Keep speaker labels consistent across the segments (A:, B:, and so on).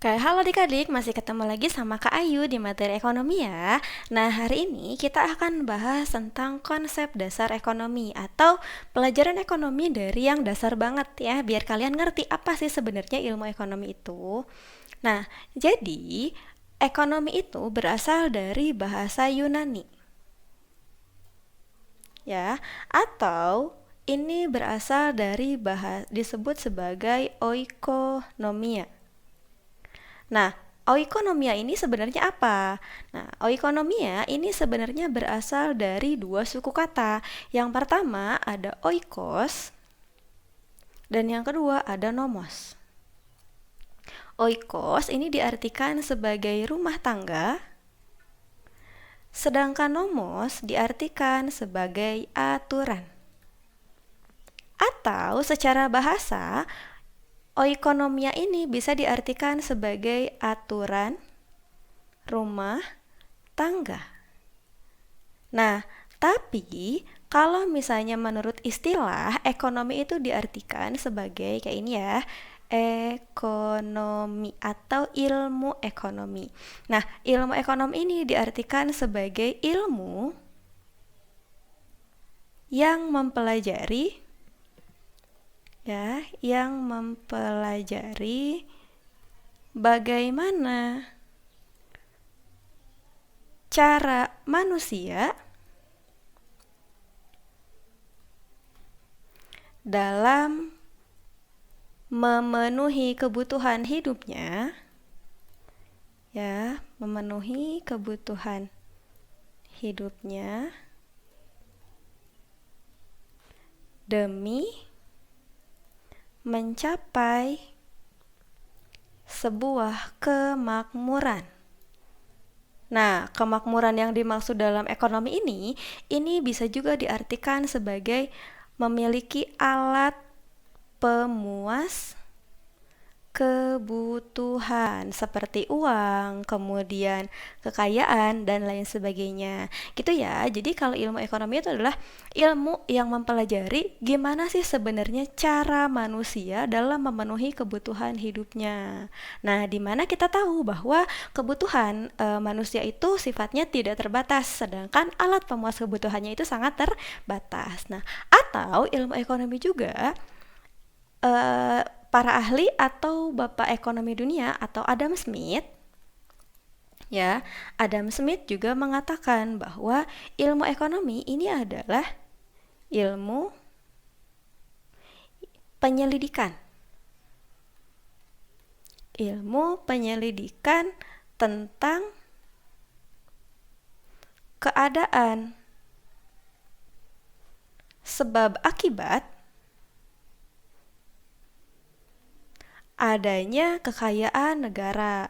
A: Oke, halo adik-adik, masih ketemu lagi sama Kak Ayu di materi ekonomi ya. Nah, hari ini kita akan bahas tentang konsep dasar ekonomi atau pelajaran ekonomi dari yang dasar banget ya, biar kalian ngerti apa sih sebenarnya ilmu ekonomi itu. Nah, jadi ekonomi itu berasal dari bahasa Yunani ya, atau ini berasal dari disebut sebagai oikonomia. Nah, oikonomia ini sebenarnya apa? Nah, oikonomia ini sebenarnya berasal dari dua suku kata. Yang pertama ada oikos dan yang kedua ada nomos. Oikos ini diartikan sebagai rumah tangga, sedangkan nomos diartikan sebagai aturan. Atau secara bahasa, oikonomia ini bisa diartikan sebagai aturan rumah tangga. Nah, tapi kalau misalnya menurut istilah, ekonomi itu diartikan sebagai kayak ini ya, ekonomi atau ilmu ekonomi. Nah, ilmu ekonomi ini diartikan sebagai ilmu yang mempelajari bagaimana cara manusia dalam memenuhi kebutuhan hidupnya demi mencapai sebuah kemakmuran. Nah, kemakmuran yang dimaksud dalam ekonomi ini bisa juga diartikan sebagai memiliki alat pemuas kebutuhan seperti uang, kemudian kekayaan, dan lain sebagainya. Gitu ya, jadi kalau ilmu ekonomi itu adalah ilmu yang mempelajari gimana sih sebenarnya cara manusia dalam memenuhi kebutuhan hidupnya. Nah, di mana kita tahu bahwa kebutuhan manusia itu sifatnya tidak terbatas, sedangkan alat pemuas kebutuhannya itu sangat terbatas. Nah, atau ilmu ekonomi juga para ahli atau bapak ekonomi dunia atau Adam Smith juga mengatakan bahwa ilmu ekonomi ini adalah ilmu penyelidikan tentang keadaan sebab akibat adanya kekayaan negara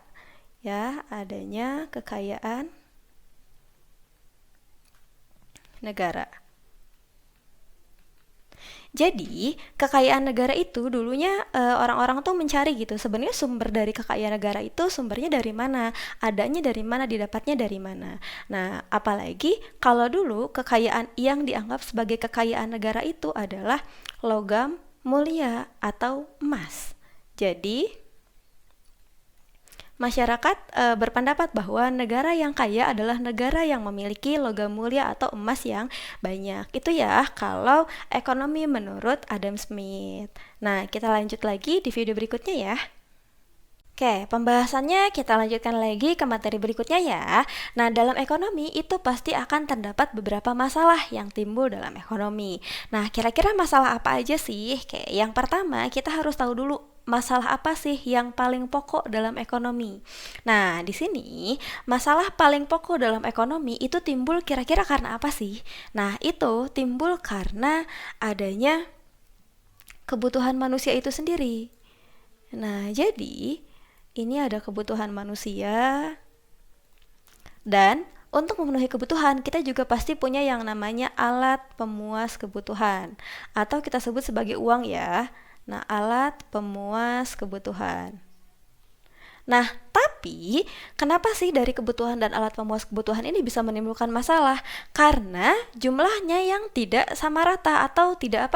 A: Jadi, kekayaan negara itu dulunya orang-orang tuh mencari gitu. Sebenarnya sumber dari kekayaan negara itu sumbernya dari mana? Adanya dari mana? Didapatnya dari mana? Nah, apalagi kalau dulu kekayaan yang dianggap sebagai kekayaan negara itu adalah logam mulia atau emas. Jadi, masyarakat berpendapat bahwa negara yang kaya adalah negara yang memiliki logam mulia atau emas yang banyak. Itu ya kalau ekonomi menurut Adam Smith. Nah, kita lanjut lagi di video berikutnya ya. Oke, pembahasannya kita lanjutkan lagi ke materi berikutnya ya. Nah, dalam ekonomi itu pasti akan terdapat beberapa masalah yang timbul dalam ekonomi. Nah, kira-kira masalah apa aja sih? Kayak yang pertama, kita harus tahu dulu masalah apa sih yang paling pokok dalam ekonomi. Nah, di sini masalah paling pokok dalam ekonomi itu timbul kira-kira karena apa sih? Nah, itu timbul karena adanya kebutuhan manusia itu sendiri. Nah, jadi ini ada kebutuhan manusia, dan untuk memenuhi kebutuhan kita juga pasti punya yang namanya alat pemuas kebutuhan, atau kita sebut sebagai uang ya. Nah, alat pemuas kebutuhan. Nah, Tapi, kenapa sih dari kebutuhan dan alat pemuas kebutuhan ini bisa menimbulkan masalah? Karena jumlahnya yang tidak sama rata atau tidak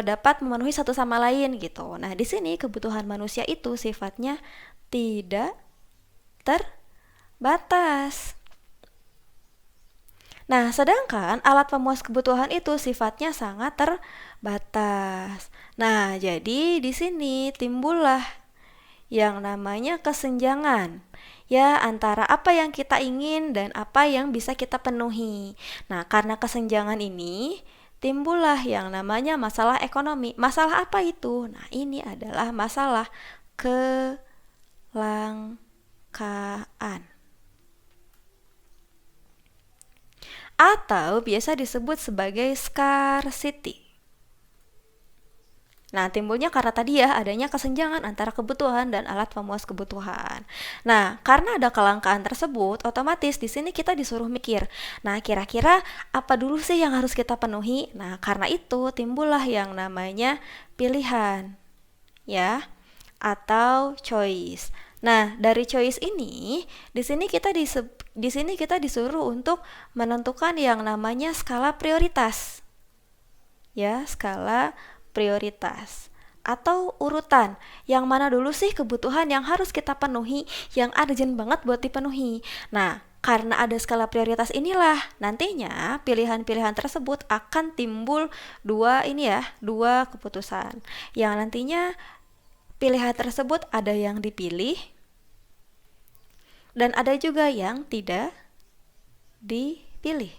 A: dapat memenuhi satu sama lain gitu. Nah, di sini kebutuhan manusia itu sifatnya tidak terbatas. Nah, sedangkan alat pemuas kebutuhan itu sifatnya sangat terbatas. Nah, jadi di sini timbullah yang namanya kesenjangan ya antara apa yang kita ingin dan apa yang bisa kita penuhi. Nah, karena kesenjangan ini timbullah yang namanya masalah ekonomi. Masalah apa itu? Nah, ini adalah masalah kelangkaan atau biasa disebut sebagai scarcity. Nah, timbulnya karena tadi ya adanya kesenjangan antara kebutuhan dan alat pemuas kebutuhan. Nah, karena ada kelangkaan tersebut, otomatis di sini kita disuruh mikir. Nah, kira-kira apa dulu sih yang harus kita penuhi? Nah, karena itu timbullah yang namanya pilihan, ya, atau choice. Nah, dari choice ini, di sini kita disuruh untuk menentukan yang namanya skala prioritas. Ya, skala prioritas atau urutan. Yang mana dulu sih kebutuhan yang harus kita penuhi, yang urgent banget buat dipenuhi. Nah, karena ada skala prioritas inilah nantinya pilihan-pilihan tersebut akan timbul dua keputusan. Yang nantinya pilihan tersebut ada yang dipilih dan ada juga yang tidak dipilih.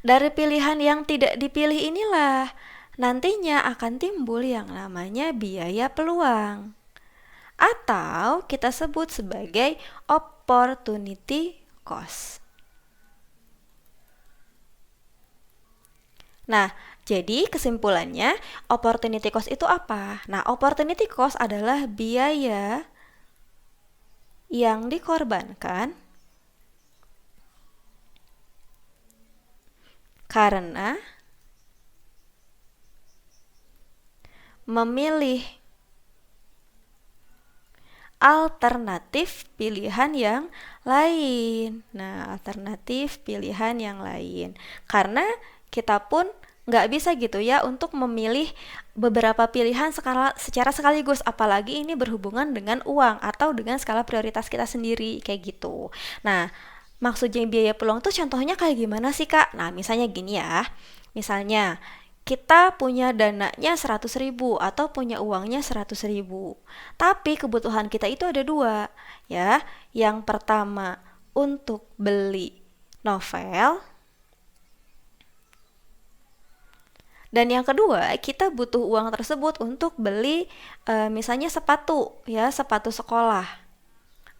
A: Dari pilihan yang tidak dipilih inilah nantinya akan timbul yang namanya biaya peluang atau kita sebut sebagai opportunity cost. Nah, jadi kesimpulannya opportunity cost itu apa? Nah, opportunity cost adalah biaya yang dikorbankan karena memilih alternatif pilihan yang lain. Nah, alternatif pilihan yang lain. Karena kita pun nggak bisa gitu ya untuk memilih beberapa pilihan secara sekaligus, apalagi ini berhubungan dengan uang atau dengan skala prioritas kita sendiri kayak gitu. Nah, maksudnya biaya peluang tuh contohnya kayak gimana sih Kak? Nah, misalnya gini ya. Misalnya kita punya dananya 100.000 atau punya uangnya 100.000. Tapi kebutuhan kita itu ada dua, ya. Yang pertama untuk beli novel, dan yang kedua kita butuh uang tersebut untuk beli misalnya sepatu, ya, sepatu sekolah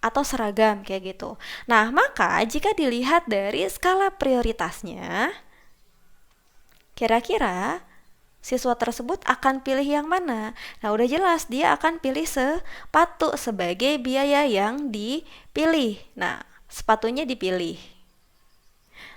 A: atau seragam kayak gitu. Nah, maka jika dilihat dari skala prioritasnya, kira-kira siswa tersebut akan pilih yang mana? Nah, udah jelas dia akan pilih sepatu sebagai biaya yang dipilih. Nah, sepatunya dipilih.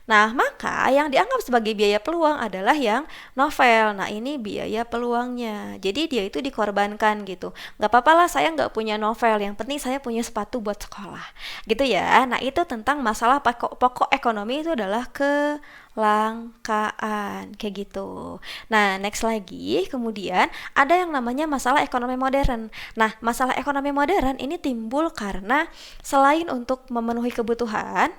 A: Nah, maka yang dianggap sebagai biaya peluang adalah yang novel. Nah, ini biaya peluangnya. Jadi dia itu dikorbankan gitu. Gak apa-apa lah saya gak punya novel, yang penting saya punya sepatu buat sekolah. Gitu ya. Nah, itu tentang masalah pokok ekonomi itu adalah kelangkaan. Kayak gitu. Nah, next lagi, kemudian ada yang namanya masalah ekonomi modern. Nah, masalah ekonomi modern ini timbul karena selain untuk memenuhi kebutuhan,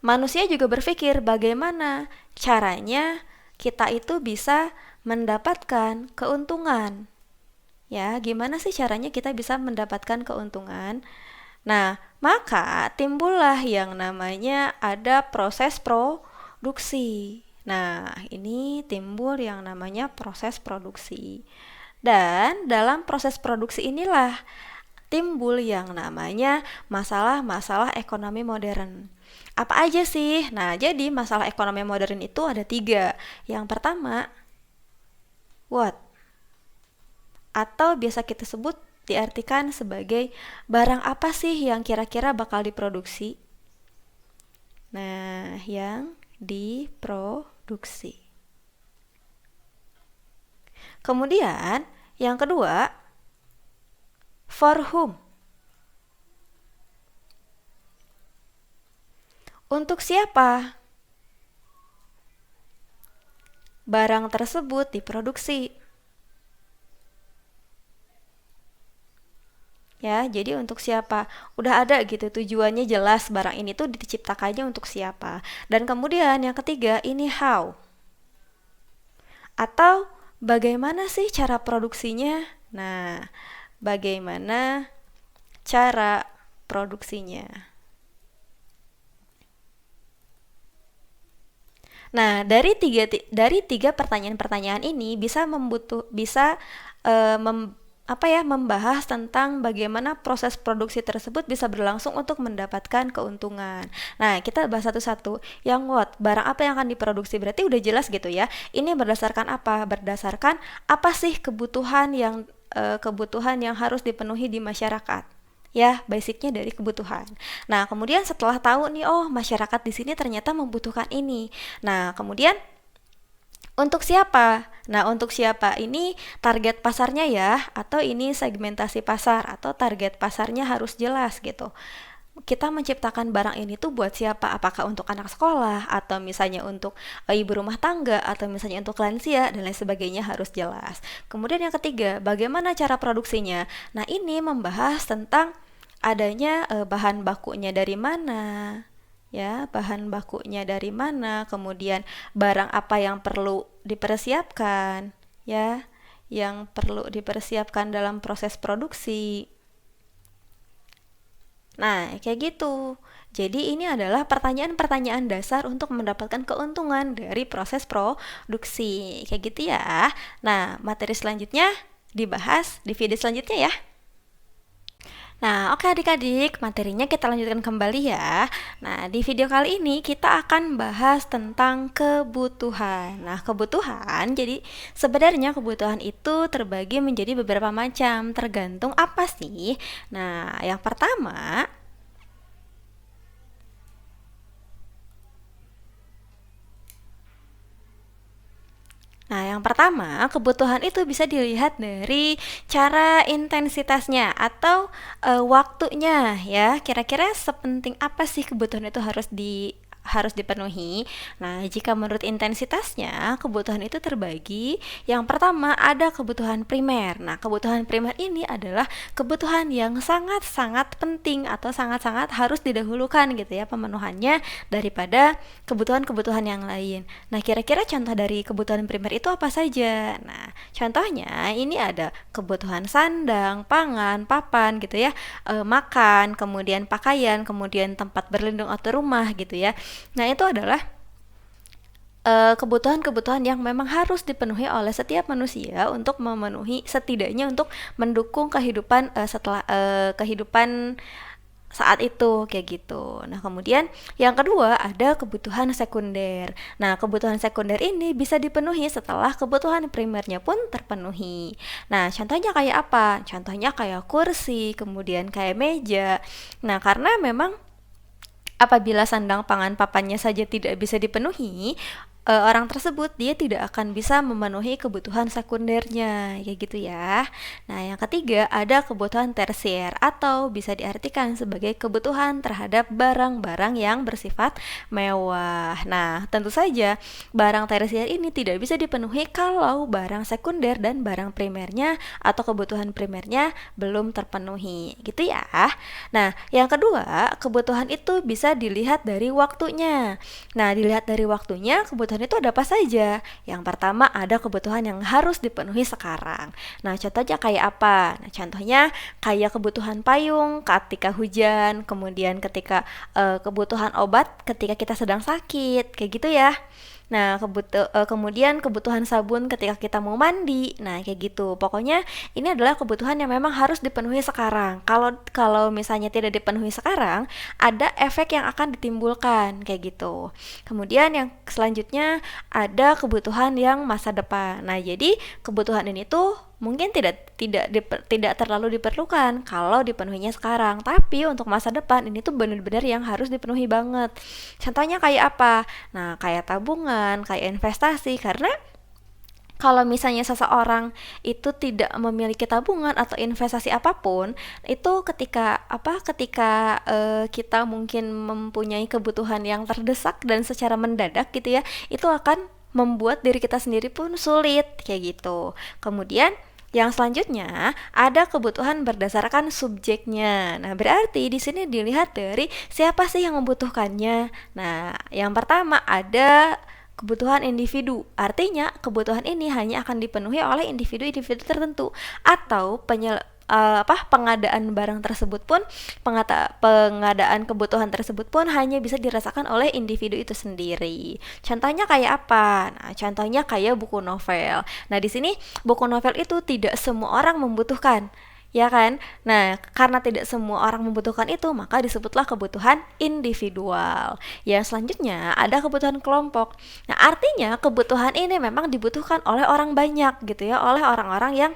A: manusia juga berpikir bagaimana caranya kita itu bisa mendapatkan keuntungan. Ya, gimana sih caranya kita bisa mendapatkan keuntungan? Nah, maka timbullah yang namanya ada proses produksi. Nah, ini timbul yang namanya proses produksi. Dan dalam proses produksi inilah timbul yang namanya masalah-masalah ekonomi modern. Apa aja sih? Nah, jadi masalah ekonomi modern itu ada 3. Yang pertama, what? Atau biasa kita sebut diartikan sebagai barang apa sih yang kira-kira bakal diproduksi? Nah, yang diproduksi. Kemudian yang kedua, for whom. Untuk siapa barang tersebut diproduksi? Ya, jadi untuk siapa? Udah ada gitu tujuannya jelas, barang ini tuh diciptakannya untuk siapa. Dan kemudian yang ketiga, ini how. Atau bagaimana sih cara produksinya? Nah, bagaimana cara produksinya? Nah, dari tiga pertanyaan-pertanyaan ini bisa membahas tentang bagaimana proses produksi tersebut bisa berlangsung untuk mendapatkan keuntungan. Nah, kita bahas satu-satu. Yang what, barang apa yang akan diproduksi, berarti udah jelas gitu ya. Ini berdasarkan apa? Berdasarkan apa sih kebutuhan yang harus dipenuhi di masyarakat. Ya, basicnya dari kebutuhan. Nah, kemudian setelah tahu nih, oh masyarakat di sini ternyata membutuhkan ini. Nah, kemudian untuk siapa? Nah, untuk siapa ini target pasarnya ya, atau ini segmentasi pasar, atau target pasarnya harus jelas gitu. Kita menciptakan barang ini tuh buat siapa? Apakah untuk anak sekolah, atau misalnya untuk ibu rumah tangga, atau misalnya untuk lansia, dan lain sebagainya harus jelas. Kemudian yang ketiga, bagaimana cara produksinya? Nah, ini membahas tentang adanya bahan bakunya dari mana, ya, bahan bakunya dari mana, kemudian barang apa yang perlu dipersiapkan, ya, yang perlu dipersiapkan dalam proses produksi. Nah, kayak gitu. Jadi ini adalah pertanyaan-pertanyaan dasar untuk mendapatkan keuntungan dari proses produksi. Kayak gitu ya. Nah, materi selanjutnya dibahas di video selanjutnya ya. Nah, oke adik-adik, materinya kita lanjutkan kembali ya. Nah, di video kali ini kita akan bahas tentang kebutuhan. Nah, kebutuhan, jadi sebenarnya kebutuhan itu terbagi menjadi beberapa macam, tergantung apa sih? Nah, yang pertama, kebutuhan itu bisa dilihat dari cara intensitasnya atau waktunya ya. Kira-kira sepenting apa sih kebutuhan itu harus dipenuhi. Nah, jika menurut intensitasnya, kebutuhan itu terbagi. Yang pertama ada kebutuhan primer. Nah, kebutuhan primer ini adalah kebutuhan yang sangat-sangat penting atau sangat-sangat harus didahulukan gitu ya pemenuhannya daripada kebutuhan-kebutuhan yang lain. Nah, kira-kira contoh dari kebutuhan primer itu apa saja? Nah, contohnya ini ada kebutuhan sandang, pangan, papan gitu ya, makan, kemudian pakaian, kemudian tempat berlindung atau rumah gitu ya. Nah, itu adalah kebutuhan-kebutuhan yang memang harus dipenuhi oleh setiap manusia untuk memenuhi setidaknya untuk mendukung kehidupan kehidupan saat itu kayak gitu. Nah, kemudian yang kedua ada kebutuhan sekunder. Nah, kebutuhan sekunder ini bisa dipenuhi setelah kebutuhan primernya pun terpenuhi. Nah, contohnya kayak apa? Contohnya kayak kursi, kemudian kayak meja. Nah, karena memang apabila sandang pangan papannya saja tidak bisa dipenuhi, orang tersebut dia tidak akan bisa memenuhi kebutuhan sekundernya, kayak gitu ya. Nah, yang ketiga ada kebutuhan tersier atau bisa diartikan sebagai kebutuhan terhadap barang-barang yang bersifat mewah. Nah, tentu saja barang tersier ini tidak bisa dipenuhi kalau barang sekunder dan barang primernya atau kebutuhan primernya belum terpenuhi, gitu ya. Nah, yang kedua, kebutuhan itu bisa dilihat dari waktunya. Nah, dilihat dari waktunya, kebutuhan itu ada apa saja? Yang pertama, ada kebutuhan yang harus dipenuhi sekarang. Nah, contohnya kayak apa? Nah, contohnya kayak kebutuhan payung ketika hujan, kemudian ketika kebutuhan obat ketika kita sedang sakit, kayak gitu ya. Nah, kemudian kebutuhan sabun ketika kita mau mandi. Nah, kayak gitu. Pokoknya ini adalah kebutuhan yang memang harus dipenuhi sekarang. Kalau misalnya tidak dipenuhi sekarang, ada efek yang akan ditimbulkan kayak gitu. Kemudian yang selanjutnya ada kebutuhan yang masa depan. Nah, jadi kebutuhan ini tuh mungkin tidak terlalu diperlukan kalau dipenuhinya sekarang, tapi untuk masa depan ini tuh benar-benar yang harus dipenuhi banget. Contohnya kayak apa? Nah, kayak tabungan, kayak investasi, karena Kalau misalnya seseorang itu tidak memiliki tabungan atau investasi apapun, itu ketika kita mungkin mempunyai kebutuhan yang terdesak dan secara mendadak gitu ya, itu akan membuat diri kita sendiri pun sulit kayak gitu. Kemudian yang selanjutnya ada kebutuhan berdasarkan subjeknya. Nah, berarti di sini dilihat dari siapa sih yang membutuhkannya. Nah, yang pertama ada kebutuhan individu. Artinya, kebutuhan ini hanya akan dipenuhi oleh individu-individu tertentu atau pengadaan barang tersebut pun pengadaan kebutuhan tersebut pun hanya bisa dirasakan oleh individu itu sendiri. Contohnya kayak apa? Nah, contohnya kayak buku novel. Nah, di sini buku novel itu tidak semua orang membutuhkan. Ya kan? Nah, karena tidak semua orang membutuhkan itu, maka disebutlah kebutuhan individual. Yang selanjutnya ada kebutuhan kelompok. Nah, artinya kebutuhan ini memang dibutuhkan oleh orang banyak gitu ya, oleh orang-orang yang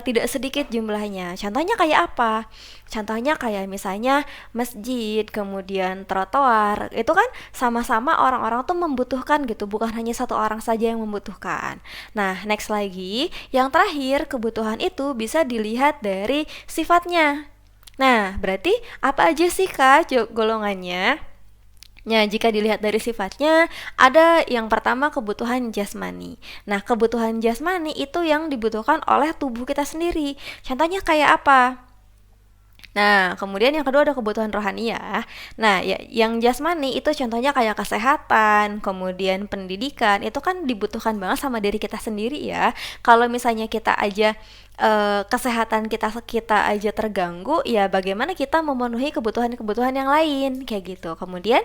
A: tidak sedikit jumlahnya. Contohnya kayak apa? Contohnya kayak misalnya masjid, kemudian trotoar, itu kan sama-sama orang-orang tuh membutuhkan gitu, bukan hanya satu orang saja yang membutuhkan. Nah, next lagi, yang terakhir kebutuhan itu bisa dilihat dari sifatnya. Nah, berarti apa aja sih Kak golongannya? Nah, jika dilihat dari sifatnya, ada yang pertama kebutuhan jasmani. Nah, kebutuhan jasmani itu yang dibutuhkan oleh tubuh kita sendiri. Contohnya kayak apa? Nah, kemudian yang kedua ada kebutuhan rohani ya. Nah, ya, yang jasmani itu contohnya kayak kesehatan, kemudian pendidikan, itu kan dibutuhkan banget sama diri kita sendiri ya. Kalau misalnya kita aja kesehatan kita kita aja terganggu, ya bagaimana kita memenuhi kebutuhan-kebutuhan yang lain kayak gitu. Kemudian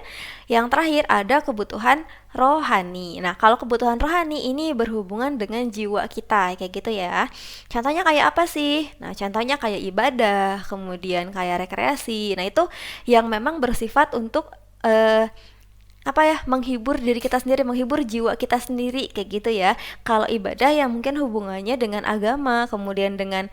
A: yang terakhir ada kebutuhan rohani. Nah, kalau kebutuhan rohani ini berhubungan dengan jiwa kita kayak gitu ya. Contohnya kayak apa sih? Nah, contohnya kayak ibadah, kemudian kayak rekreasi. Nah, itu yang memang bersifat untuk menghibur diri kita sendiri, menghibur jiwa kita sendiri kayak gitu ya. Kalau ibadah yang mungkin hubungannya dengan agama, kemudian dengan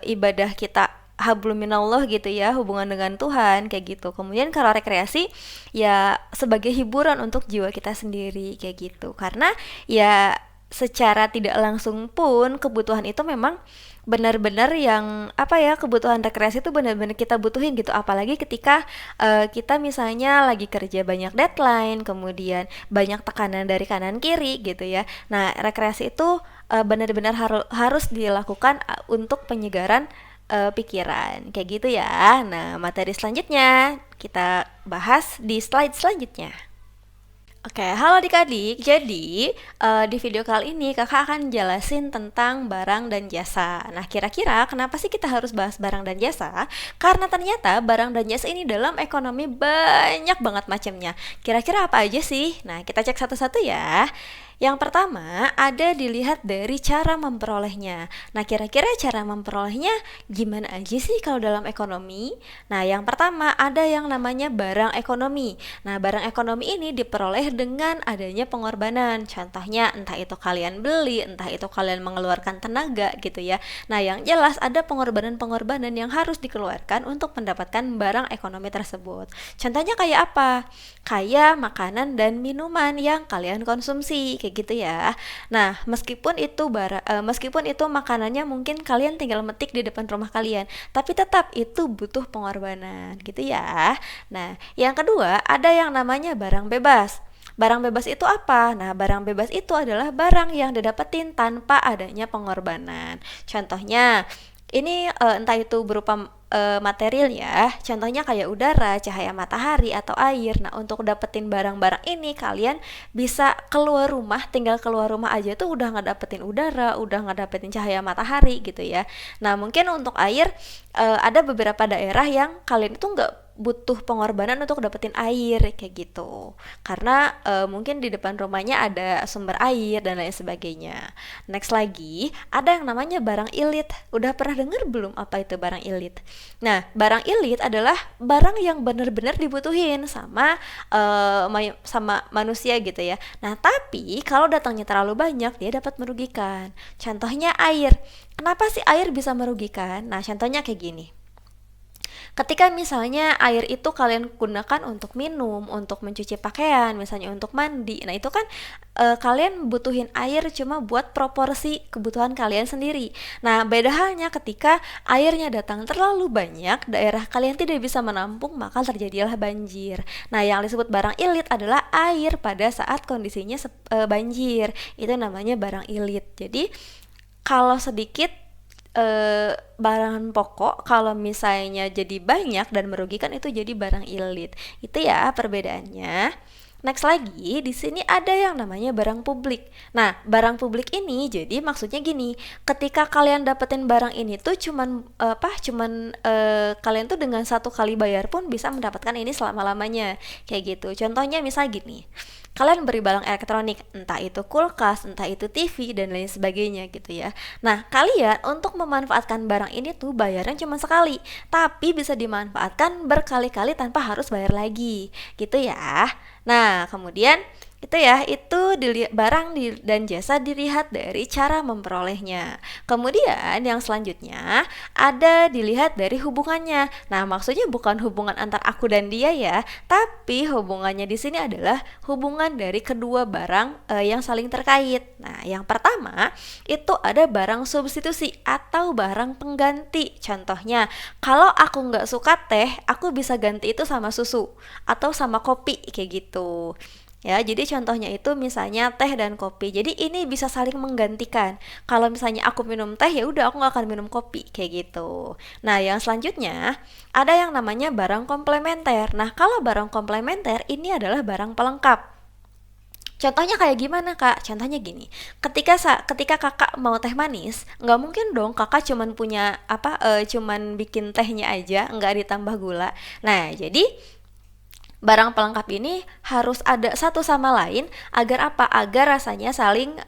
A: ibadah kita hablum minallah gitu ya, hubungan dengan Tuhan kayak gitu. Kemudian kalau rekreasi ya sebagai hiburan untuk jiwa kita sendiri kayak gitu. Karena ya secara tidak langsung pun kebutuhan itu memang benar-benar yang kebutuhan rekreasi itu benar-benar kita butuhin gitu, apalagi ketika kita misalnya lagi kerja banyak deadline, kemudian banyak tekanan dari kanan kiri gitu ya. Nah, rekreasi itu benar-benar harus dilakukan untuk penyegaran pikiran kayak gitu ya. Nah, materi selanjutnya kita bahas di slide selanjutnya. Oke, halo adik-adik. Jadi, di video kali ini kakak akan jelasin tentang barang dan jasa. Nah, kira-kira kenapa sih kita harus bahas barang dan jasa? Karena ternyata barang dan jasa ini dalam ekonomi banyak banget macamnya. Kira-kira apa aja sih? Nah, kita cek satu-satu ya. Yang pertama, ada dilihat dari cara memperolehnya. Nah, kira-kira cara memperolehnya gimana aja sih kalau dalam ekonomi? Nah, yang pertama ada yang namanya barang ekonomi. Nah, barang ekonomi ini diperoleh dengan adanya pengorbanan. Contohnya, entah itu kalian beli, entah itu kalian mengeluarkan tenaga gitu ya. Nah, yang jelas ada pengorbanan-pengorbanan yang harus dikeluarkan untuk mendapatkan barang ekonomi tersebut. Contohnya kayak apa? Kayak makanan dan minuman yang kalian konsumsi kayak gitu ya. Nah, meskipun itu makanannya mungkin kalian tinggal metik di depan rumah kalian, tapi tetap itu butuh pengorbanan gitu ya. Nah, yang kedua ada yang namanya barang bebas. Barang bebas itu apa? Nah, barang bebas itu adalah barang yang didapetin tanpa adanya pengorbanan. Contohnya, ini entah itu berupa material ya, contohnya kayak udara, cahaya matahari, atau air. Nah, untuk dapetin barang-barang ini kalian bisa keluar rumah, tinggal keluar rumah aja tuh udah nggak dapetin udara, udah nggak dapetin cahaya matahari gitu ya. Nah, mungkin untuk air ada beberapa daerah yang kalian itu nggak butuh pengorbanan untuk dapetin air kayak gitu, karena mungkin di depan rumahnya ada sumber air dan lain sebagainya. Next lagi ada yang namanya barang ilit. Udah pernah dengar belum apa itu barang ilit? Nah, barang ilit adalah barang yang benar-benar dibutuhin sama manusia gitu ya. Nah, tapi kalau datangnya terlalu banyak dia dapat merugikan. Contohnya air. Kenapa sih air bisa merugikan? Nah, contohnya kayak gini. Ketika misalnya air itu kalian gunakan untuk minum, untuk mencuci pakaian, misalnya untuk mandi, nah itu kan kalian butuhin air cuma buat proporsi kebutuhan kalian sendiri. Nah, beda halnya ketika airnya datang terlalu banyak, daerah kalian tidak bisa menampung, maka terjadilah banjir. Nah, yang disebut barang ilit adalah air pada saat kondisinya banjir. Itu namanya barang ilit. Jadi, kalau sedikit bahan pokok kalau misalnya jadi banyak dan merugikan itu jadi barang ilit. Itu ya perbedaannya. Next lagi, di sini ada yang namanya barang publik. Nah, barang publik ini jadi maksudnya gini, ketika kalian dapetin barang ini tuh kalian tuh dengan satu kali bayar pun bisa mendapatkan ini selama-lamanya. Kayak gitu. Contohnya misal gini. Kalian beri barang elektronik, entah itu kulkas, entah itu TV, dan lain sebagainya gitu ya. Nah, kalian untuk memanfaatkan barang ini tuh bayarnya cuma sekali, tapi bisa dimanfaatkan berkali-kali tanpa harus bayar lagi, gitu ya. Nah, kemudian barang dan jasa dilihat dari cara memperolehnya. Kemudian yang selanjutnya ada dilihat dari hubungannya. Nah, maksudnya bukan hubungan antar aku dan dia ya, tapi hubungannya di sini adalah hubungan dari kedua barang yang saling terkait. Nah, yang pertama itu ada barang substitusi atau barang pengganti. Contohnya, kalau aku nggak suka teh, aku bisa ganti itu sama susu atau sama kopi kayak gitu. Ya, jadi contohnya itu misalnya teh dan kopi. Jadi ini bisa saling menggantikan. Kalau misalnya aku minum teh, ya udah aku nggak akan minum kopi kayak gitu. Nah, yang selanjutnya ada yang namanya barang komplementer. Nah, kalau barang komplementer ini adalah barang pelengkap. Contohnya kayak gimana kak? Contohnya gini, ketika kakak mau teh manis, nggak mungkin dong kakak cuman punya cuman bikin tehnya aja, nggak ditambah gula. Nah, jadi barang pelengkap ini harus ada satu sama lain agar apa? Agar rasanya saling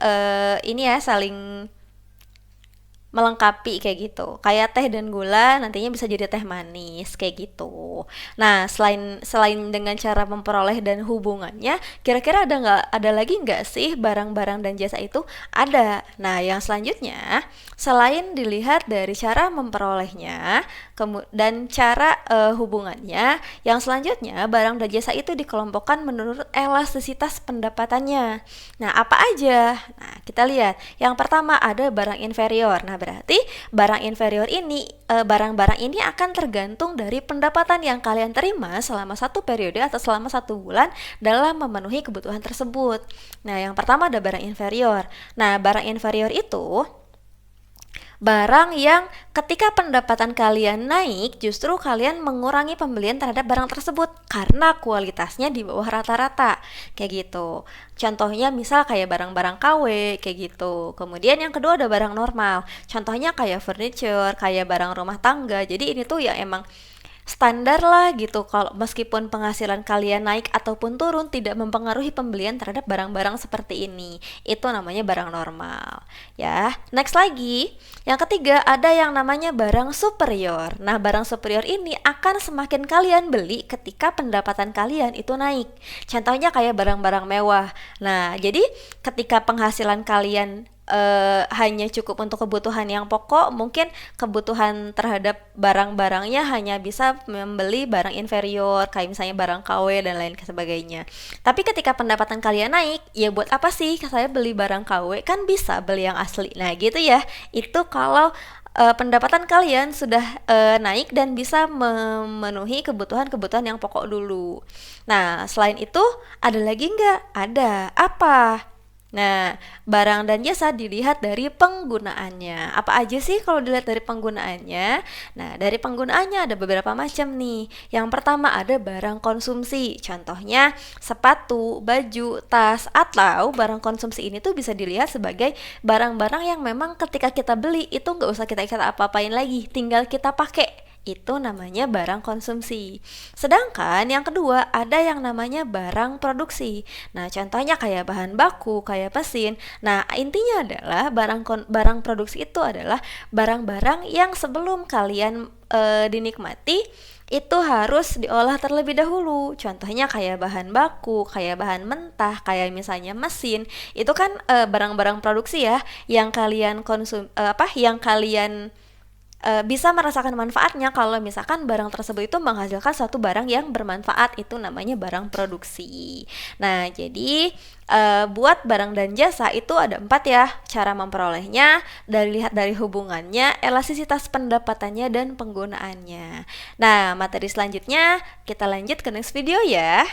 A: melengkapi kayak gitu. Kayak teh dan gula nantinya bisa jadi teh manis kayak gitu. Nah, selain selain dengan cara memperoleh dan hubungannya, kira-kira ada lagi nggak sih barang-barang dan jasa itu? Ada. Nah, yang selanjutnya selain dilihat dari cara memperolehnya dan cara hubungannya, yang selanjutnya barang dan jasa itu dikelompokkan menurut elastisitas pendapatannya. Nah, apa aja? Nah, kita lihat. Yang pertama ada barang inferior. Nah, berarti barang-barang ini akan tergantung dari pendapatan yang kalian terima selama satu periode atau selama 1 bulan dalam memenuhi kebutuhan tersebut. Nah, yang pertama ada barang inferior. Nah, barang inferior itu barang yang ketika pendapatan kalian naik, justru kalian mengurangi pembelian terhadap barang tersebut karena kualitasnya di bawah rata-rata. Kayak gitu. Contohnya misal kayak barang-barang KW, kayak gitu. Kemudian yang kedua ada barang normal. Contohnya kayak furniture, kayak barang rumah tangga. Jadi ini tuh ya emang standar lah gitu, kalau meskipun penghasilan kalian naik ataupun turun tidak mempengaruhi pembelian terhadap barang-barang seperti ini. Itu namanya barang normal ya. Next lagi, yang ketiga ada yang namanya barang superior. Nah, barang superior ini akan semakin kalian beli ketika pendapatan kalian itu naik. Contohnya kayak barang-barang mewah. Nah, jadi ketika penghasilan kalian hanya cukup untuk kebutuhan yang pokok, mungkin kebutuhan terhadap barang-barangnya hanya bisa membeli barang inferior kayak misalnya barang KW dan lain sebagainya. Tapi ketika pendapatan kalian naik, ya buat apa sih saya beli barang KW, kan bisa beli yang asli. Nah, gitu ya. Itu kalau pendapatan kalian sudah naik dan bisa memenuhi kebutuhan-kebutuhan yang pokok dulu. Nah, selain itu ada lagi nggak? Ada. Apa? Nah, barang dan jasa dilihat dari penggunaannya. Apa aja sih kalau dilihat dari penggunaannya? Nah, dari penggunaannya ada beberapa macam nih. Yang pertama ada barang konsumsi. Contohnya sepatu, baju, tas, atau barang konsumsi ini tuh bisa dilihat sebagai barang-barang yang memang ketika kita beli itu nggak usah kita apa-apain lagi, tinggal kita pakai. Itu namanya barang konsumsi. Sedangkan yang kedua ada yang namanya barang produksi. Nah, contohnya kayak bahan baku, kayak mesin. Nah, intinya adalah barang produksi itu adalah barang-barang yang sebelum kalian dinikmati itu harus diolah terlebih dahulu. Contohnya kayak bahan baku, kayak bahan mentah, kayak misalnya mesin. Itu kan barang-barang produksi ya yang kalian bisa merasakan manfaatnya kalau misalkan barang tersebut itu menghasilkan suatu barang yang bermanfaat, itu namanya barang produksi. Nah, jadi buat barang dan jasa itu ada 4 ya cara memperolehnya, dari lihat dari hubungannya, elastisitas pendapatannya, dan penggunaannya. Nah, materi selanjutnya kita lanjut ke next video ya.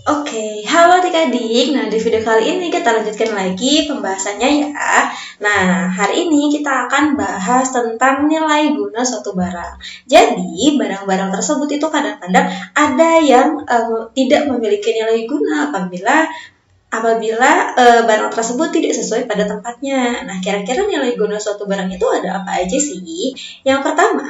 B: Oke, halo adik-adik. Nah, di video kali ini kita lanjutkan lagi pembahasannya ya. Nah, hari ini kita akan bahas tentang nilai guna suatu barang. Jadi, barang-barang tersebut itu kadang-kadang ada yang tidak memiliki nilai guna apabila barang tersebut tidak sesuai pada tempatnya. Nah, kira-kira nilai guna suatu barang itu ada apa aja sih? Yang pertama,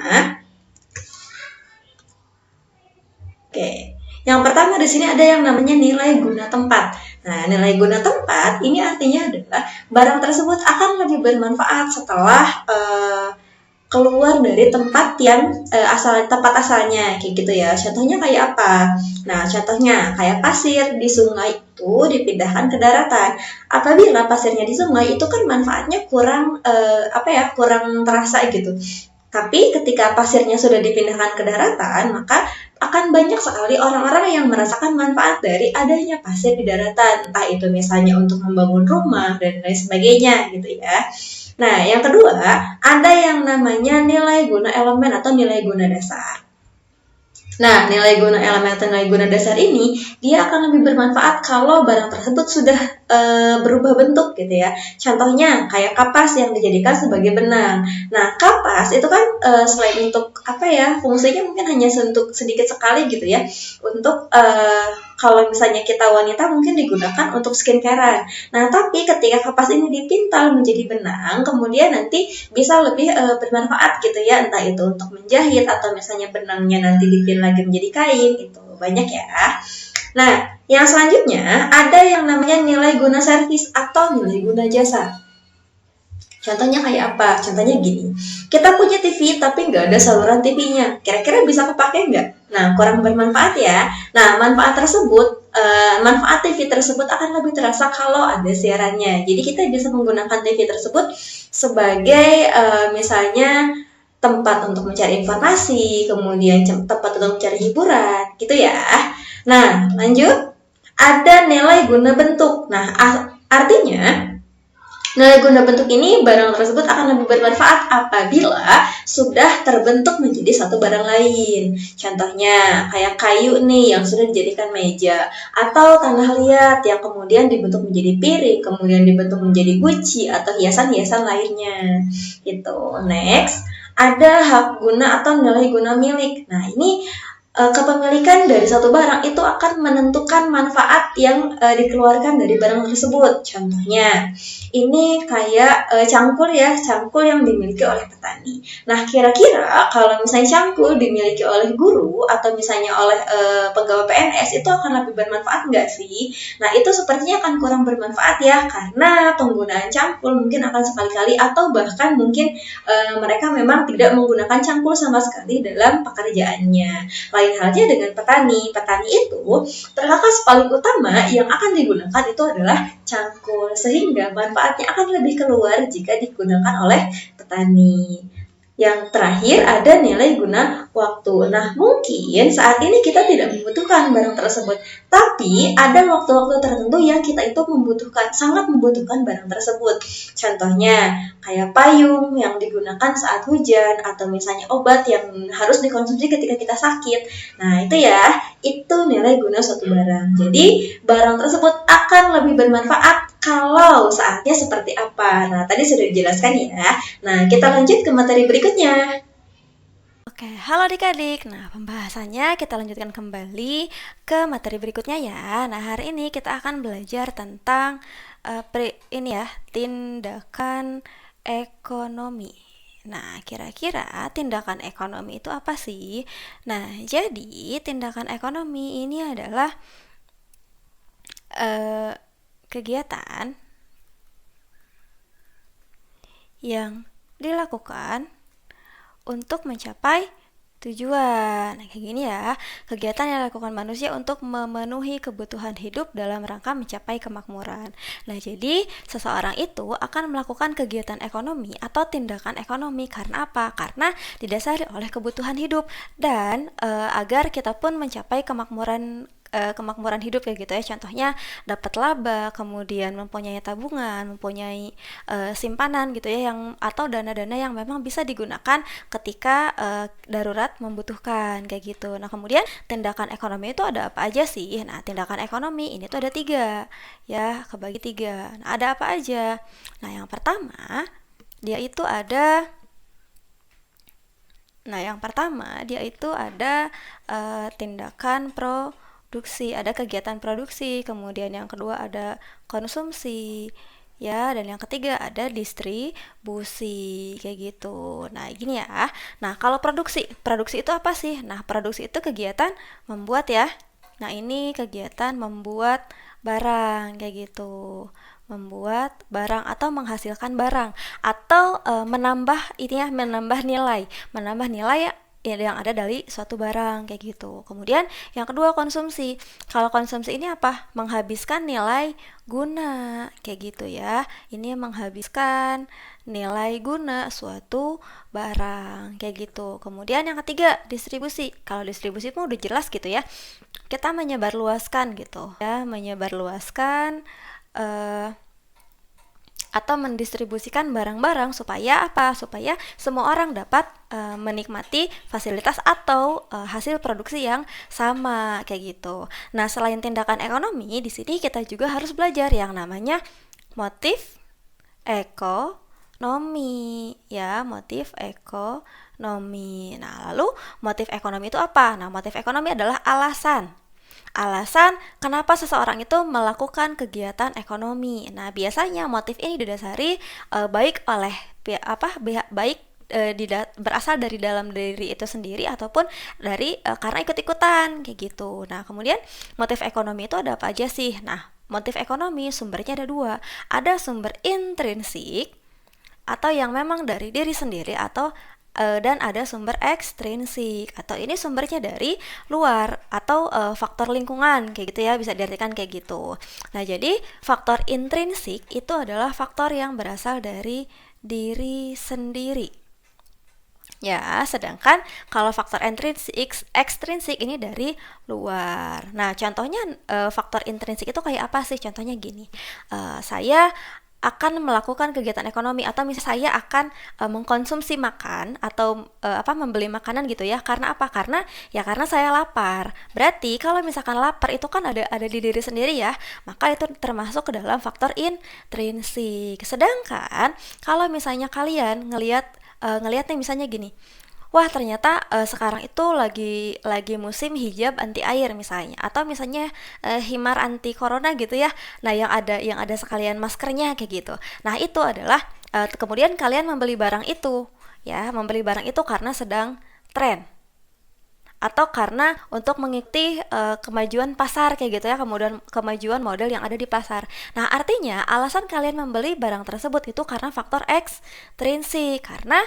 B: Oke, yang pertama di sini ada yang namanya nilai guna tempat. Nah, nilai guna tempat ini artinya adalah barang tersebut akan lebih bermanfaat setelah keluar dari tempat yang tempat asalnya, kayak gitu ya. Contohnya kayak apa? Nah, contohnya kayak pasir di sungai itu dipindahkan ke daratan. Apabila pasirnya di sungai itu kan manfaatnya kurang terasa gitu. Tapi ketika pasirnya sudah dipindahkan ke daratan, maka akan banyak sekali orang-orang yang merasakan manfaat dari adanya pasir di daratan. Entah itu misalnya untuk membangun rumah dan lain sebagainya gitu ya. Nah, yang kedua, ada yang namanya nilai guna elemen atau nilai guna dasar. Nah, nilai guna elemen atau nilai guna dasar ini, dia akan lebih bermanfaat kalau barang tersebut sudah berubah bentuk gitu ya. Contohnya, kayak kapas yang dijadikan sebagai benang. Nah, kapas itu kan selain untuk fungsinya mungkin hanya untuk sedikit sekali gitu ya. Untuk kalau misalnya kita wanita mungkin digunakan untuk skincarean. Nah, tapi ketika kapas ini dipintal menjadi benang, kemudian nanti bisa lebih bermanfaat gitu ya, entah itu untuk menjahit atau misalnya benangnya nanti dipin lagi menjadi kain, itu banyak ya. Nah, yang selanjutnya ada yang namanya nilai guna servis atau nilai guna jasa. Contohnya kayak apa? Contohnya gini, kita punya TV tapi nggak ada saluran TV-nya. Kira-kira bisa kepake nggak? Nah, kurang bermanfaat ya. Nah, manfaat TV tersebut akan lebih terasa kalau ada siarannya. Jadi kita bisa menggunakan TV tersebut sebagai misalnya tempat untuk mencari informasi, kemudian tempat untuk mencari hiburan, gitu ya. Nah, lanjut. Ada nilai guna bentuk. Nah, artinya nilai guna bentuk ini, barang tersebut akan lebih bermanfaat apabila sudah terbentuk menjadi satu barang lain. Contohnya, kayak kayu nih yang sudah dijadikan meja, atau tanah liat yang kemudian dibentuk menjadi piring, kemudian dibentuk menjadi guci, atau hiasan-hiasan lainnya. Gitu. Next, ada hak guna atau nilai guna milik. Nah, ini kepemilikan dari satu barang itu akan menentukan manfaat yang dikeluarkan dari barang tersebut. Contohnya, ini kayak cangkul ya, cangkul yang dimiliki oleh petani. Nah, kira-kira kalau misalnya cangkul dimiliki oleh guru atau misalnya oleh pegawai PNS, itu akan lebih bermanfaat nggak sih? Nah, itu sepertinya akan kurang bermanfaat ya, karena penggunaan cangkul mungkin akan sekali-kali atau bahkan mungkin mereka memang tidak menggunakan cangkul sama sekali dalam pekerjaannya. Lain halnya dengan petani. Petani itu terkakas paling utama yang akan digunakan itu adalah cangkul, sehingga manfaatnya akan lebih keluar jika digunakan oleh petani. Yang terakhir ada nilai guna waktu. Nah, mungkin saat ini kita tidak membutuhkan barang tersebut, tapi ada waktu-waktu tertentu yang kita itu sangat membutuhkan barang tersebut. Contohnya, kayak payung yang digunakan saat hujan, atau misalnya obat yang harus dikonsumsi ketika kita sakit. Nah, itu nilai guna suatu barang. Jadi, barang tersebut akan lebih bermanfaat kalau saatnya seperti apa. Nah, tadi sudah dijelaskan ya. Nah, kita lanjut ke materi berikutnya.
A: Oke, halo adik-adik. Nah, pembahasannya kita lanjutkan kembali ke materi berikutnya ya. Nah, hari ini kita akan belajar tentang tindakan ekonomi. Nah, kira-kira tindakan ekonomi itu apa sih? Nah, jadi tindakan ekonomi ini adalah kegiatan yang dilakukan untuk mencapai tujuan. Nah, kayak gini ya, kegiatan yang dilakukan manusia untuk memenuhi kebutuhan hidup dalam rangka mencapai kemakmuran. Nah, jadi seseorang itu akan melakukan kegiatan ekonomi atau tindakan ekonomi karena apa? Karena didasari oleh kebutuhan hidup dan agar kita pun mencapai kemakmuran hidup kayak gitu ya. Contohnya dapat laba, kemudian mempunyai tabungan, mempunyai simpanan gitu ya, yang atau dana-dana yang memang bisa digunakan ketika darurat membutuhkan kayak gitu. Nah, kemudian tindakan ekonomi itu ada apa aja sih? Nah, tindakan ekonomi ini tuh ada 3 ya, kebagi 3. Nah, ada apa aja? Nah, yang pertama dia itu ada tindakan produksi, ada kegiatan produksi, kemudian yang kedua ada konsumsi, ya, dan yang ketiga ada distribusi, kayak gitu. Nah, gini ya. Nah, kalau produksi itu apa sih? Nah, produksi itu kegiatan membuat ya. Nah, ini kegiatan membuat barang, kayak gitu. Membuat barang atau menghasilkan barang atau menambah nilai ya yang ada dari suatu barang kayak gitu. Kemudian yang kedua konsumsi. Kalau konsumsi ini apa? Menghabiskan nilai guna kayak gitu ya. Ini menghabiskan nilai guna suatu barang kayak gitu. Kemudian yang ketiga distribusi. Kalau distribusi pun udah jelas gitu ya. Kita menyebarluaskan gitu ya, menyebarluaskan atau mendistribusikan barang-barang supaya apa? Supaya semua orang dapat menikmati fasilitas atau hasil produksi yang sama kayak gitu. Nah, selain tindakan ekonomi, di sini kita juga harus belajar yang namanya motif ekonomi ya, motif ekonomi. Nah, lalu motif ekonomi itu apa? Nah, motif ekonomi adalah alasan kenapa seseorang itu melakukan kegiatan ekonomi. Nah, biasanya motif ini didasari baik oleh baik berasal dari dalam diri itu sendiri ataupun dari karena ikut-ikutan kayak gitu. Nah, kemudian motif ekonomi itu ada apa aja sih? Nah, motif ekonomi sumbernya ada 2. Ada sumber intrinsik atau yang memang dari diri sendiri atau dan ada sumber ekstrinsik atau ini sumbernya dari luar atau faktor lingkungan kayak gitu ya, bisa diartikan kayak gitu. Nah, jadi faktor intrinsik itu adalah faktor yang berasal dari diri sendiri. Ya, sedangkan kalau faktor ekstrinsik ini dari luar. Nah, contohnya faktor intrinsik itu kayak apa sih? Contohnya gini, saya akan melakukan kegiatan ekonomi atau misalnya saya akan mengkonsumsi makan atau membeli makanan gitu ya. Karena apa? Karena saya lapar. Berarti kalau misalkan lapar itu kan ada di diri sendiri ya. Maka itu termasuk ke dalam faktor intrinsik. Sedangkan kalau misalnya kalian ngelihat nih misalnya gini. Wah, ternyata sekarang itu lagi musim hijab anti air misalnya, atau misalnya himar anti corona gitu ya. Nah, yang ada sekalian maskernya kayak gitu. Nah, itu adalah kemudian kalian membeli barang itu ya, karena sedang tren atau karena untuk mengikuti kemajuan pasar kayak gitu ya, kemudian kemajuan model yang ada di pasar. Nah, artinya alasan kalian membeli barang tersebut itu karena faktor ekstrinsik, karena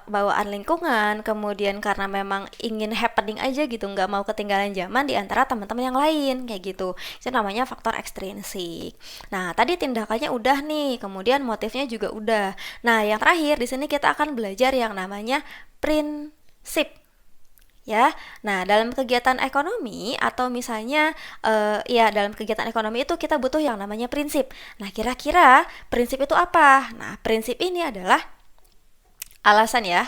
A: bawaan lingkungan, kemudian karena memang ingin happening aja gitu, nggak mau ketinggalan zaman di antara teman-teman yang lain kayak gitu. Itu namanya faktor ekstrinsik. Nah, tadi tindakannya udah nih, kemudian motifnya juga udah. Nah, yang terakhir di sini kita akan belajar yang namanya prinsip. Ya, nah dalam kegiatan ekonomi atau misalnya dalam kegiatan ekonomi itu kita butuh yang namanya prinsip. Nah, kira-kira prinsip itu apa? Nah, prinsip ini adalah alasan ya,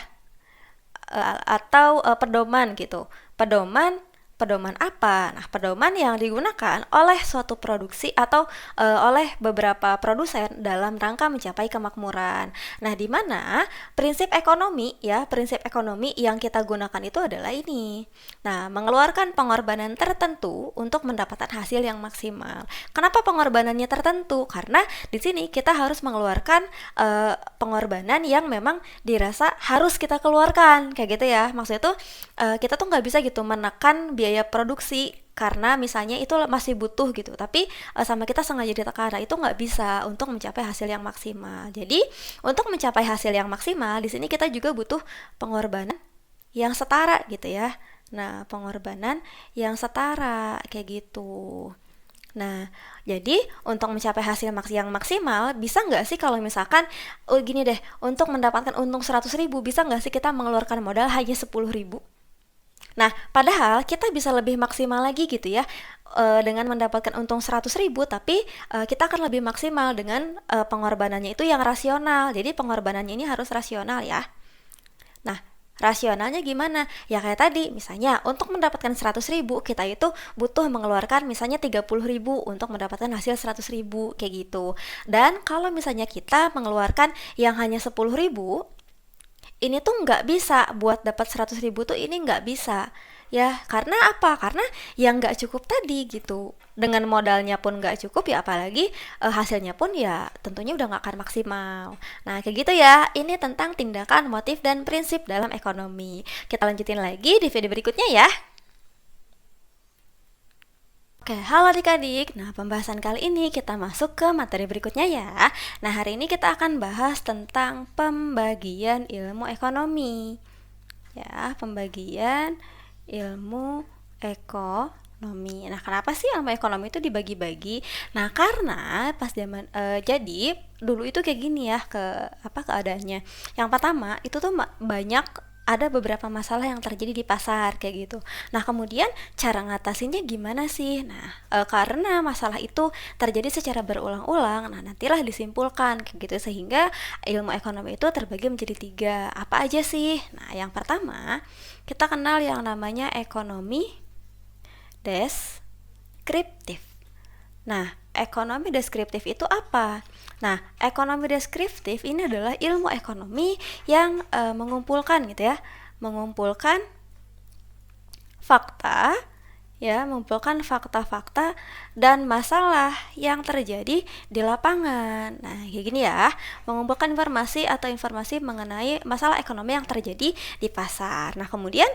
A: atau pedoman gitu. Pedoman apa? Nah, pedoman yang digunakan oleh suatu produksi atau oleh beberapa produsen dalam rangka mencapai kemakmuran. Nah, di mana prinsip ekonomi yang kita gunakan itu adalah ini. Nah, mengeluarkan pengorbanan tertentu untuk mendapatkan hasil yang maksimal. Kenapa pengorbanannya tertentu? Karena di sini kita harus mengeluarkan pengorbanan yang memang dirasa harus kita keluarkan, kayak gitu ya. Maksudnya tuh kita tuh nggak bisa gitu menekan biaya produksi karena misalnya itu masih butuh gitu, tapi sama kita sengaja ditekan. Nah, itu nggak bisa untuk mencapai hasil yang maksimal. Jadi untuk mencapai hasil yang maksimal di sini kita juga butuh pengorbanan yang setara gitu ya. Nah, pengorbanan yang setara kayak gitu. Nah, jadi untuk mencapai hasil yang maksimal, bisa nggak sih kalau misalkan, oh gini deh, untuk mendapatkan untung 100.000, bisa nggak sih kita mengeluarkan modal hanya 10.000? Nah, padahal kita bisa lebih maksimal lagi gitu ya, dengan mendapatkan untung 100.000, tapi kita akan lebih maksimal dengan pengorbanannya itu yang rasional. Jadi pengorbanannya ini harus rasional ya. Nah, rasionalnya gimana? Ya kayak tadi, misalnya untuk mendapatkan 100.000, kita itu butuh mengeluarkan misalnya 30.000 untuk mendapatkan hasil 100.000, kayak gitu. Dan kalau misalnya kita mengeluarkan yang hanya 10.000, ini tuh nggak bisa buat dapat 100.000 tuh, ini nggak bisa. Ya, karena apa? Karena yang nggak cukup tadi gitu. Dengan modalnya pun nggak cukup ya, apalagi hasilnya pun ya tentunya udah nggak akan maksimal. Nah, kayak gitu ya. Ini tentang tindakan, motif, dan prinsip dalam ekonomi. Kita lanjutin lagi di video berikutnya ya. Oke, halo adik-adik. Nah, pembahasan kali ini kita masuk ke materi berikutnya ya. Nah, hari ini kita akan bahas tentang pembagian ilmu ekonomi. Ya, pembagian ilmu ekonomi. Nah, kenapa sih ilmu ekonomi itu dibagi-bagi? Nah, karena pas zaman jadi dulu itu kayak gini ya, keadaannya. Yang pertama, itu tuh banyak ada beberapa masalah yang terjadi di pasar kayak gitu. Nah, kemudian cara ngatasinnya gimana sih? Nah, karena masalah itu terjadi secara berulang-ulang, nah nantilah disimpulkan kayak gitu, sehingga ilmu ekonomi itu terbagi menjadi 3. Apa aja sih? Nah, yang pertama, kita kenal yang namanya ekonomi deskriptif. Nah, ekonomi deskriptif itu apa? Nah, ekonomi deskriptif ini adalah ilmu ekonomi yang mengumpulkan gitu ya, mengumpulkan fakta, ya, mengumpulkan fakta-fakta dan masalah yang terjadi di lapangan. Nah, kayak gini ya, mengumpulkan informasi atau informasi mengenai masalah ekonomi yang terjadi di pasar. Nah, kemudian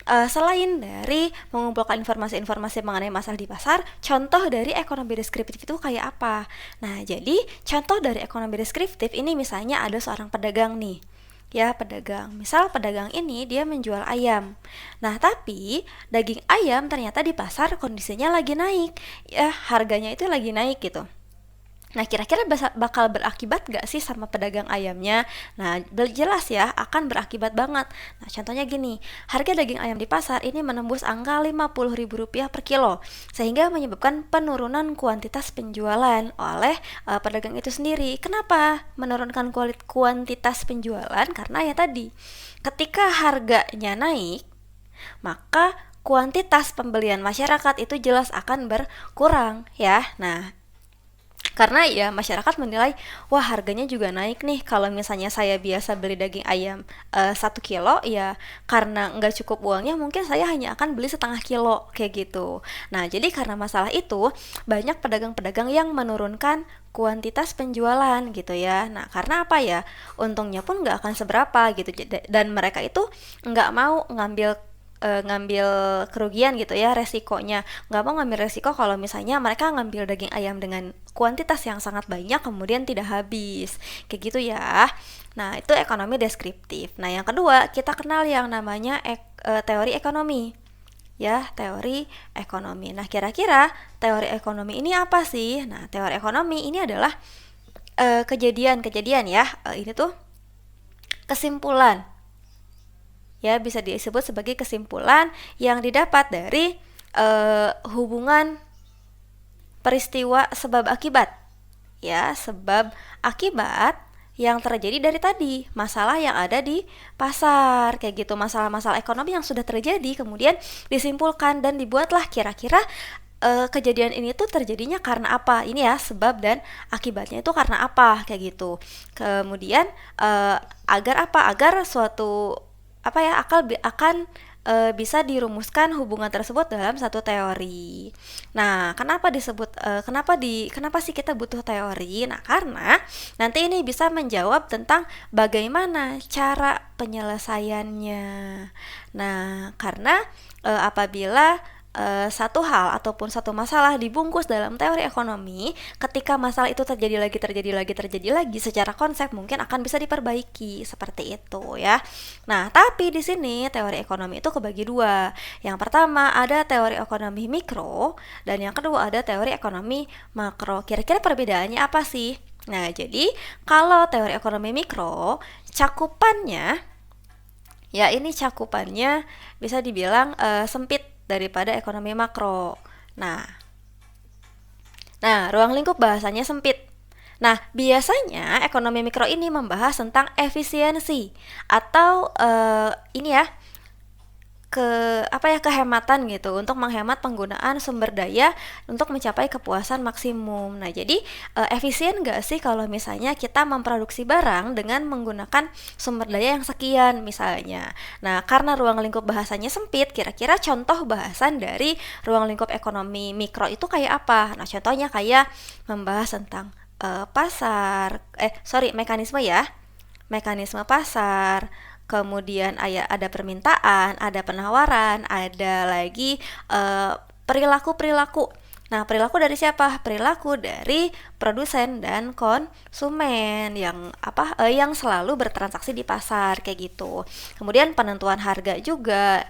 A: selain dari mengumpulkan informasi-informasi mengenai masalah di pasar, contoh dari ekonomi deskriptif itu kayak apa? Nah, jadi contoh dari ekonomi deskriptif ini misalnya ada seorang pedagang nih. Ya, pedagang. Misal pedagang ini dia menjual ayam. Nah, tapi daging ayam ternyata di pasar kondisinya lagi naik. Ya, harganya itu lagi naik gitu. Nah, kira-kira bakal berakibat gak sih sama pedagang ayamnya? Nah, jelas ya, akan berakibat banget. Nah, contohnya gini, harga daging ayam di pasar ini menembus angka Rp50.000 per kilo, sehingga menyebabkan penurunan kuantitas penjualan oleh pedagang itu sendiri. Kenapa menurunkan kuantitas penjualan? Karena ya tadi, ketika harganya naik, maka kuantitas pembelian masyarakat itu jelas akan berkurang ya. Nah, karena ya masyarakat menilai, wah harganya juga naik nih, kalau misalnya saya biasa beli daging ayam 1 kilo, ya karena nggak cukup uangnya mungkin saya hanya akan beli setengah kilo kayak gitu. Nah, jadi karena masalah itu banyak pedagang-pedagang yang menurunkan kuantitas penjualan gitu ya. Nah, karena apa ya, untungnya pun nggak akan seberapa gitu, dan mereka itu nggak mau ngambil kerugian gitu ya, resikonya nggak mau ngambil resiko kalau misalnya mereka ngambil daging ayam dengan kuantitas yang sangat banyak kemudian tidak habis kayak gitu ya. Nah, itu ekonomi deskriptif. Nah, yang kedua kita kenal yang namanya teori ekonomi, ya, teori ekonomi. Nah, kira-kira teori ekonomi ini apa sih? Nah, teori ekonomi ini adalah kejadian-kejadian ya, ini tuh kesimpulan, ya, bisa disebut sebagai kesimpulan yang didapat dari hubungan peristiwa sebab akibat, ya, sebab akibat yang terjadi dari tadi masalah yang ada di pasar kayak gitu, masalah-masalah ekonomi yang sudah terjadi kemudian disimpulkan dan dibuatlah kira-kira kejadian ini tuh terjadinya karena apa, ini ya sebab dan akibatnya itu karena apa kayak gitu. Kemudian agar suatu apa ya akan bisa dirumuskan hubungan tersebut dalam satu teori. Nah, kenapa sih kita butuh teori? Nah, karena nanti ini bisa menjawab tentang bagaimana cara penyelesaiannya. Nah, karena apabila satu hal ataupun satu masalah dibungkus dalam teori ekonomi, ketika masalah itu terjadi lagi secara konsep mungkin akan bisa diperbaiki seperti itu ya. Nah, tapi di sini teori ekonomi itu kebagi dua. Yang pertama ada teori ekonomi mikro dan yang kedua ada teori ekonomi makro. Kira-kira perbedaannya apa sih? Nah, jadi kalau teori ekonomi mikro cakupannya ya ini cakupannya bisa dibilang sempit daripada ekonomi makro. Nah, ruang lingkup bahasanya sempit. Nah, biasanya ekonomi mikro ini membahas tentang efisiensi atau ini ya kehematan gitu untuk menghemat penggunaan sumber daya untuk mencapai kepuasan maksimum. Nah, jadi efisien nggak sih kalau misalnya kita memproduksi barang dengan menggunakan sumber daya yang sekian misalnya. Nah, karena ruang lingkup bahasanya sempit, kira-kira contoh bahasan dari ruang lingkup ekonomi mikro itu kayak apa? Nah, contohnya kayak membahas tentang mekanisme ya, mekanisme pasar, kemudian ada permintaan, ada penawaran, ada lagi perilaku-perilaku. Nah, perilaku dari siapa? Perilaku dari produsen dan konsumen yang selalu bertransaksi di pasar kayak gitu. Kemudian penentuan harga juga.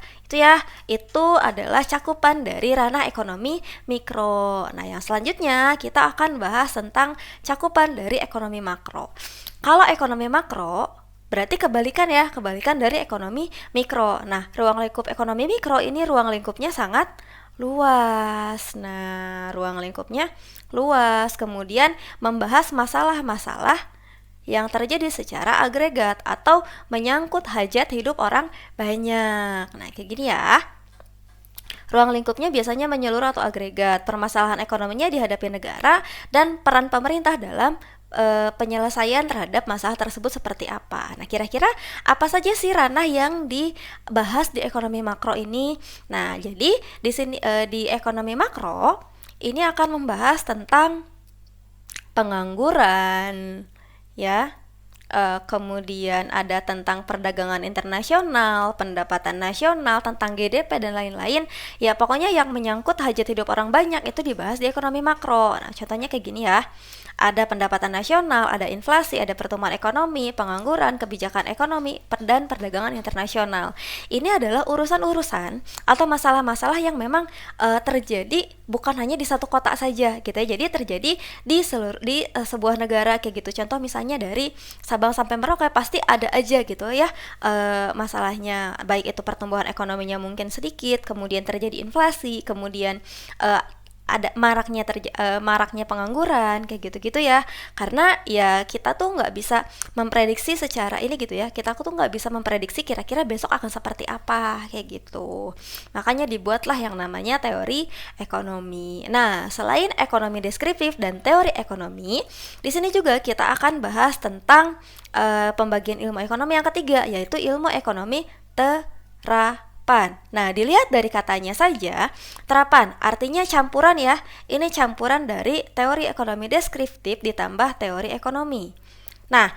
A: Itu adalah cakupan dari ranah ekonomi mikro. Nah, yang selanjutnya kita akan bahas tentang cakupan dari ekonomi makro. Kalau ekonomi makro berarti kebalikan dari ekonomi mikro. Nah, ruang lingkup ekonomi mikro ini ruang lingkupnya sangat luas. Nah, ruang lingkupnya luas. Kemudian membahas masalah-masalah yang terjadi secara agregat atau menyangkut hajat hidup orang banyak. Nah, kayak gini ya. Ruang lingkupnya biasanya menyeluruh atau agregat. Permasalahan ekonominya dihadapi negara dan peran pemerintah dalam penyelesaian terhadap masalah tersebut seperti apa. Nah, kira-kira apa saja sih ranah yang dibahas di ekonomi makro ini? Nah, jadi di sini di ekonomi makro ini akan membahas tentang pengangguran, ya. Kemudian ada tentang perdagangan internasional, pendapatan nasional, tentang GDP dan lain-lain. Ya, pokoknya yang menyangkut hajat hidup orang banyak itu dibahas di ekonomi makro. Nah, contohnya kayak gini ya. Ada pendapatan nasional, ada inflasi, ada pertumbuhan ekonomi, pengangguran, kebijakan ekonomi, dan perdagangan internasional. Ini adalah urusan-urusan atau masalah-masalah yang memang terjadi bukan hanya di satu kota saja gitu ya. Jadi terjadi di sebuah negara kayak gitu. Contoh misalnya dari Sabang sampai Merauke pasti ada aja gitu ya masalahnya, baik itu pertumbuhan ekonominya mungkin sedikit, kemudian terjadi inflasi, kemudian ada maraknya pengangguran kayak gitu-gitu ya. Karena ya kita tuh nggak bisa memprediksi secara ini gitu ya, kita tuh nggak bisa memprediksi kira-kira besok akan seperti apa kayak gitu. Makanya dibuatlah yang namanya teori ekonomi. Nah, selain ekonomi deskriptif dan teori ekonomi, di sini juga kita akan bahas tentang pembagian ilmu ekonomi yang ketiga, yaitu ilmu ekonomi terapan. Nah, dilihat dari katanya saja, terapan artinya campuran ya. Ini campuran dari teori ekonomi deskriptif ditambah teori ekonomi. Nah,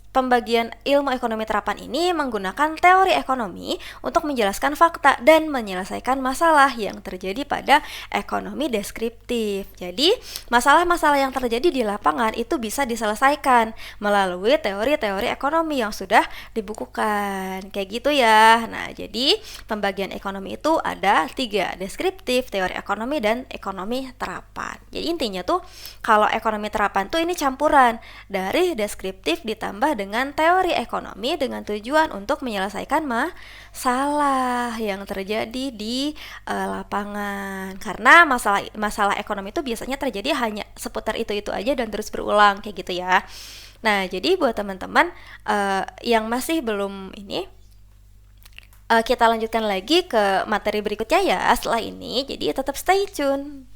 A: pembagian ilmu ekonomi terapan ini menggunakan teori ekonomi untuk menjelaskan fakta dan menyelesaikan masalah yang terjadi pada ekonomi deskriptif. Jadi, masalah-masalah yang terjadi di lapangan itu bisa diselesaikan melalui teori-teori ekonomi yang sudah dibukukan. Kayak gitu ya. Nah, jadi pembagian ekonomi itu ada 3, deskriptif, teori ekonomi, dan ekonomi terapan. Jadi intinya tuh kalau ekonomi terapan tuh ini campuran dari deskriptif ditambah dengan teori ekonomi dengan tujuan untuk menyelesaikan masalah yang terjadi di lapangan. Karena masalah ekonomi itu biasanya terjadi hanya seputar itu-itu aja dan terus berulang kayak gitu ya. Nah, jadi buat teman-teman yang masih belum ini, kita lanjutkan lagi ke materi berikutnya ya setelah ini. Jadi tetap stay tune.